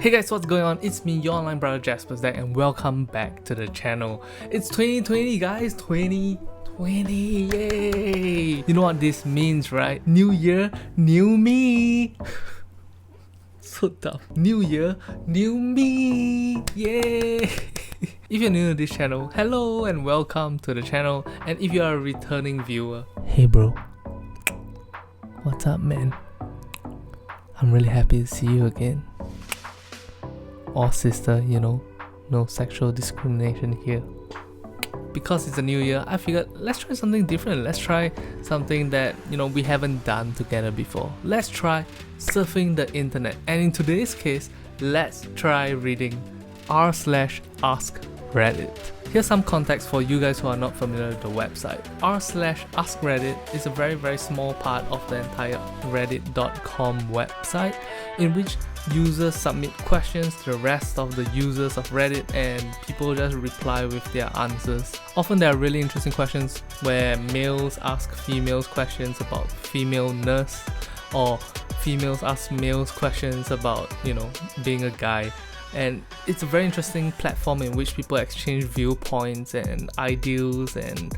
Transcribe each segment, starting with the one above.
Hey guys, what's going on? It's me, your online brother Jaspas there, and welcome back to the channel. It's 2020 guys, 2020, yay! You know what this means, right? New year, new me! So tough. New year, new me! Yay! If you're new to this channel, hello and welcome to the channel. And if you are a returning viewer, hey bro, what's up man? I'm really happy to see you again. Or sister, you know, no sexual discrimination here. Because it's a new year, I figured let's try something different. Let's try something that, you know, we haven't done together before. Let's try surfing the internet. And in today's case, let's try reading r/AskReddit. Here's some context for you guys who are not familiar with the website. r/AskReddit is a very small part of the entire reddit.com website in which users submit questions to the rest of the users of Reddit and people just reply with their answers. Often there are really interesting questions where males ask females questions about femaleness, or females ask males questions about, you know, being a guy. And it's a very interesting platform in which people exchange viewpoints and ideals and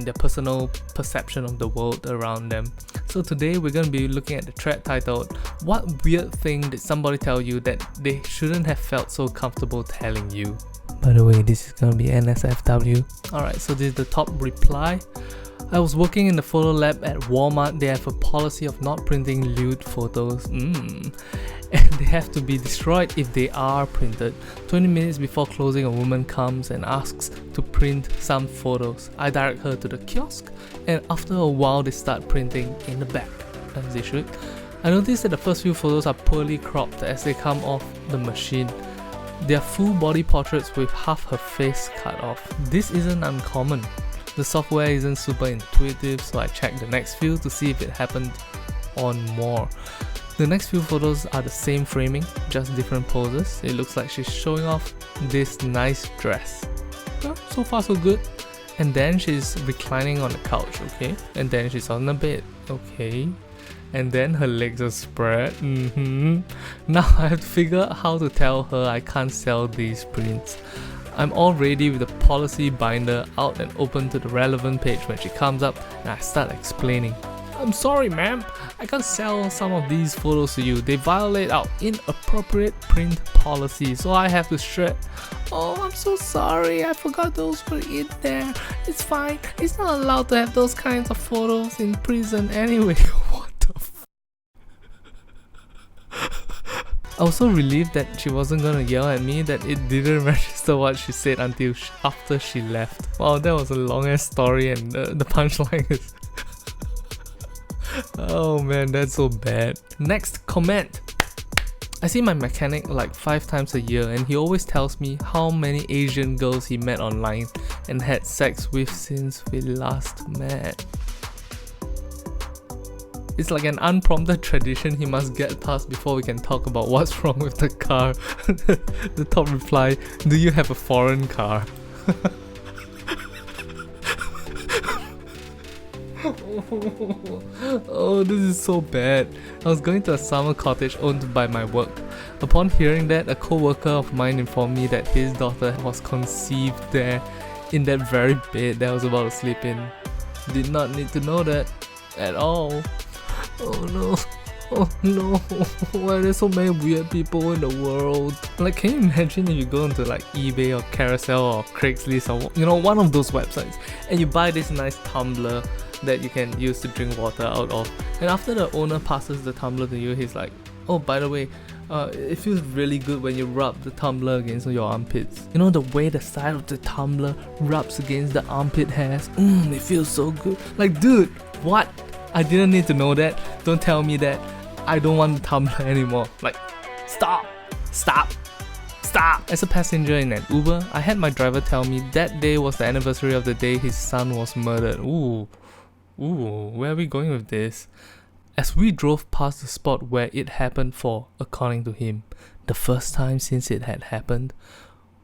their personal perception of the world around them. So today we're going to be looking at the thread titled, "What weird thing did somebody tell you that they shouldn't have felt so comfortable telling you?" By the way, this is going to be NSFW. Alright, so this is the top reply. "I was working in the photo lab at Walmart. They have a policy of not printing lewd photos. And they have to be destroyed if they are printed. 20 minutes before closing, a woman comes and asks to print some photos. I direct her to the kiosk, and after a while they start printing in the back, as they should. I noticed that the first few photos are poorly cropped as they come off the machine. They are full body portraits with half her face cut off. This isn't uncommon. The software isn't super intuitive, so I checked the next few to see if it happened on more. The next few photos are the same framing, just different poses. It looks like she's showing off this nice dress. Well, so far so good. And then she's reclining on the couch, okay? And then she's on the bed, okay? And then her legs are spread, Now I have to figure out how to tell her I can't sell these prints. I'm all ready with the policy binder out and open to the relevant page when she comes up and I start explaining. I'm sorry ma'am, I can't sell some of these photos to you. They violate our inappropriate print policy, so I have to shred. Oh, I'm so sorry, I forgot those were in there. It's fine, it's not allowed to have those kinds of photos in prison anyway." What the f... I was so relieved that she wasn't gonna yell at me that it didn't register what she said until after she left. Wow, that was a long ass story, and the punchline is oh man, that's so bad. Next comment. "I see my mechanic like 5 times a year and he always tells me how many Asian girls he met online and had sex with since we last met. It's like an unprompted tradition he must get past before we can talk about what's wrong with the car." The top reply, "Do you have a foreign car?" Oh, this is so bad. I was going to a summer cottage owned by my work. Upon hearing that, a co-worker of mine informed me that his daughter was conceived there in that very bed that I was about to sleep in. Did not need to know that at all. Oh no. Oh no, why are there so many weird people in the world? Like, can you imagine if you go into like eBay or Carousel or Craigslist or, you know, one of those websites, and you buy this nice tumbler that you can use to drink water out of, and after the owner passes the tumbler to you, he's like, "Oh, by the way, it feels really good when you rub the tumbler against your armpits. You know the way the side of the tumbler rubs against the armpit hairs? It feels so good." Like, dude, what? I didn't need to know that. Don't tell me that. I don't want the tumbler anymore. Like, stop. As a passenger in an Uber, I had my driver tell me that day was the anniversary of the day his son was murdered. Ooh, where are we going with this? As we drove past the spot where it happened for, according to him, the first time since it had happened,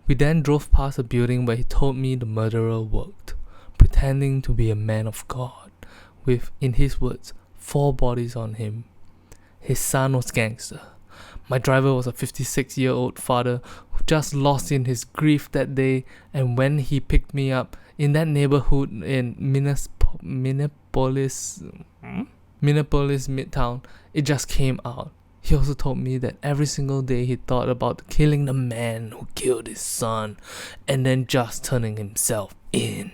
we then drove past a building where he told me the murderer worked, pretending to be a man of God, with, in his words, 4 bodies on him. His son was gangster. My driver was a 56-year-old father who just lost in his grief that day, and when he picked me up in that neighborhood in Minneapolis Midtown, it just came out. He also told me that every single day he thought about killing the man who killed his son and then just turning himself in.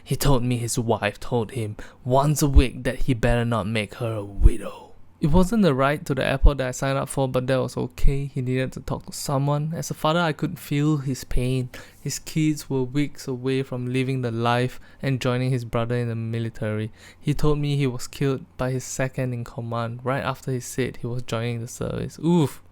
He told me his wife told him once a week that he better not make her a widow. It wasn't the ride to the airport that I signed up for, but that was okay. He needed to talk to someone. As a father, I could feel his pain. His kids were weeks away from living the life and joining his brother in the military. He told me he was killed by his second in command right after he said he was joining the service. Oof.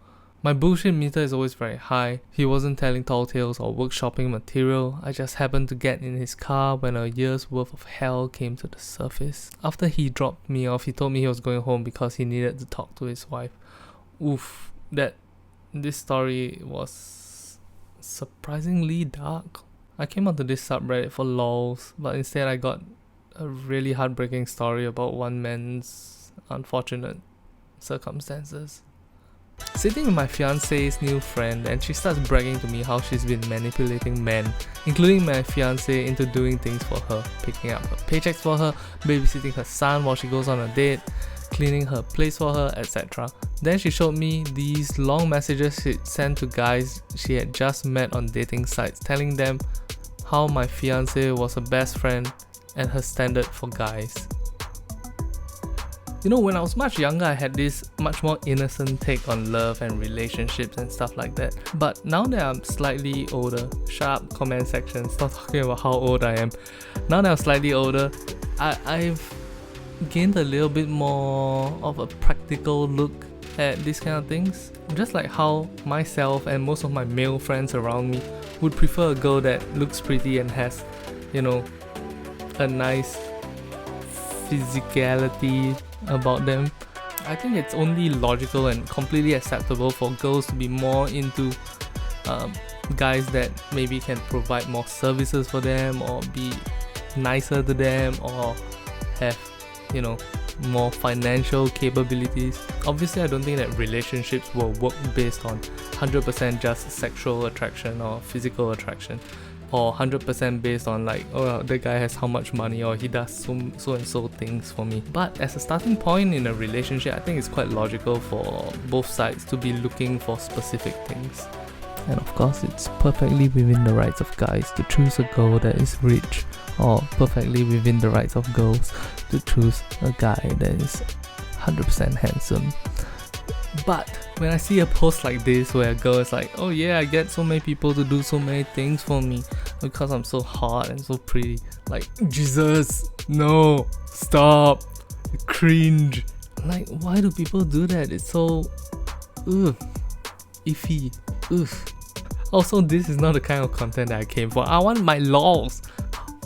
My bullshit meter is always very high. He wasn't telling tall tales or workshopping material. I just happened to get in his car when a year's worth of hell came to the surface. After he dropped me off, he told me he was going home because he needed to talk to his wife. Oof, this story was surprisingly dark. I came onto this subreddit for lols, but instead I got a really heartbreaking story about one man's unfortunate circumstances. Sitting with my fiance's new friend, and she starts bragging to me how she's been manipulating men, including my fiance, into doing things for her, picking up her paychecks for her, babysitting her son while she goes on a date, cleaning her place for her, etc. Then she showed me these long messages she'd sent to guys she had just met on dating sites, telling them how my fiance was her best friend and her standard for guys. You know, when I was much younger, I had this much more innocent take on love and relationships and stuff like that. But now that I'm slightly older, shut up comment section, stop talking about how old I am. Now that I'm slightly older, I've gained a little bit more of a practical look at these kind of things. Just like how myself and most of my male friends around me would prefer a girl that looks pretty and has, you know, a nice physicality about them. I think it's only logical and completely acceptable for girls to be more into guys that maybe can provide more services for them or be nicer to them or have, you know, more financial capabilities. Obviously, I don't think that relationships will work based on 100% just sexual attraction or physical attraction, or 100% based on like, oh, the guy has how much money or he does so and so things for me. But as a starting point in a relationship, I think it's quite logical for both sides to be looking for specific things. And of course, it's perfectly within the rights of guys to choose a girl that is rich, or perfectly within the rights of girls to choose a guy that is 100% handsome. But when I see a post like this where a girl is like, oh yeah, I get so many people to do so many things for me because I'm so hot and so pretty, like, Jesus, no, stop, cringe. Like, why do people do that? It's so iffy. Also, this is not the kind of content that I came for. I want my lols.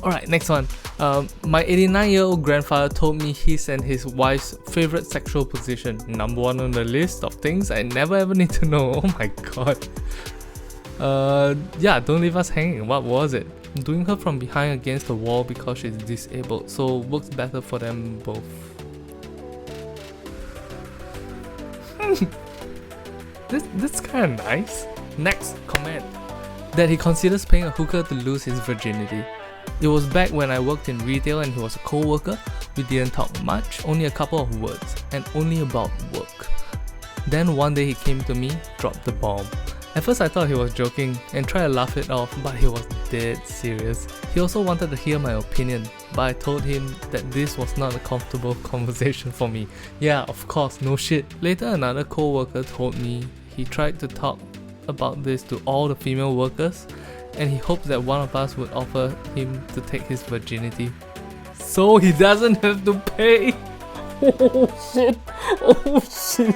Alright, next one. My 89-year-old grandfather told me his and his wife's favorite sexual position. Number one on the list of things I never ever need to know. Oh my god. Yeah, don't leave us hanging. What was it? Doing her from behind against the wall because she's disabled, so works better for them both. That's kind of nice. Next comment. That he considers paying a hooker to lose his virginity. It was back when I worked in retail and he was a co-worker. We didn't talk much, only a couple of words, and only about work. Then one day he came to me, dropped the bomb. At first I thought he was joking and tried to laugh it off, but he was dead serious. He also wanted to hear my opinion, but I told him that this was not a comfortable conversation for me. Yeah, of course, no shit. Later another co-worker told me he tried to talk about this to all the female workers, and he hopes that one of us would offer him to take his virginity, so he doesn't have to pay. Oh shit, oh shit.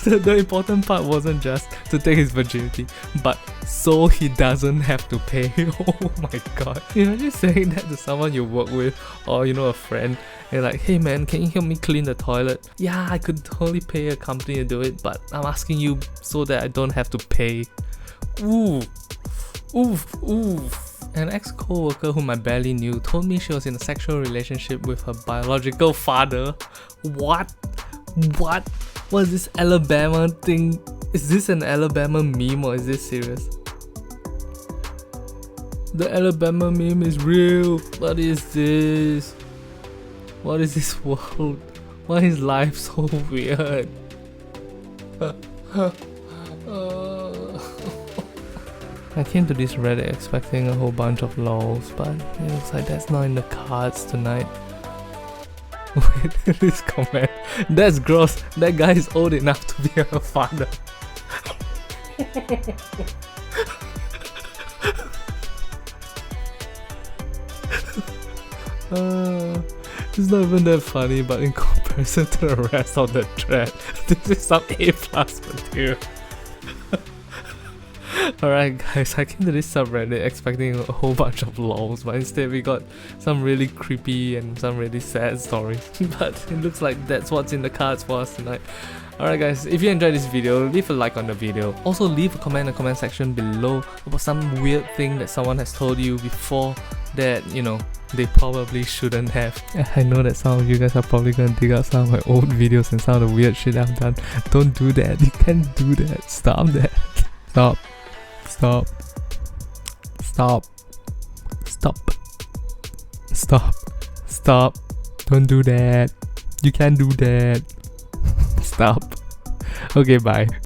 The important part wasn't just to take his virginity, but so he doesn't have to pay. Oh my god. Imagine saying that to someone you work with, or you know, a friend, and like, hey man, can you help me clean the toilet? Yeah, I could totally pay a company to do it, but I'm asking you so that I don't have to pay. Ooh. Oof, oof. An ex-co-worker whom I barely knew told me she was in a sexual relationship with her biological father. What? What? What is this Alabama thing? Is this an Alabama meme or is this serious? The Alabama meme is real. What is this? What is this world? Why is life so weird? I came to this Reddit expecting a whole bunch of lols, but it looks like that's not in the cards tonight. Wait, this comment. That's gross. That guy is old enough to be a father. It's not even that funny, but in comparison to the rest of the thread, this is some A+ material. Alright guys, I came to this subreddit expecting a whole bunch of lols, but instead we got some really creepy and some really sad stories. But it looks like that's what's in the cards for us tonight. Alright guys, if you enjoyed this video, leave a like on the video. Also leave a comment in the comment section below about some weird thing that someone has told you before that, you know, they probably shouldn't have. I know that some of you guys are probably gonna dig out some of my old videos and some of the weird shit I've done. Don't do that. You can't do that. Stop that. Stop. Stop. Stop. Stop. Stop. Stop. Don't do that. You can't do that. Stop. Okay, bye.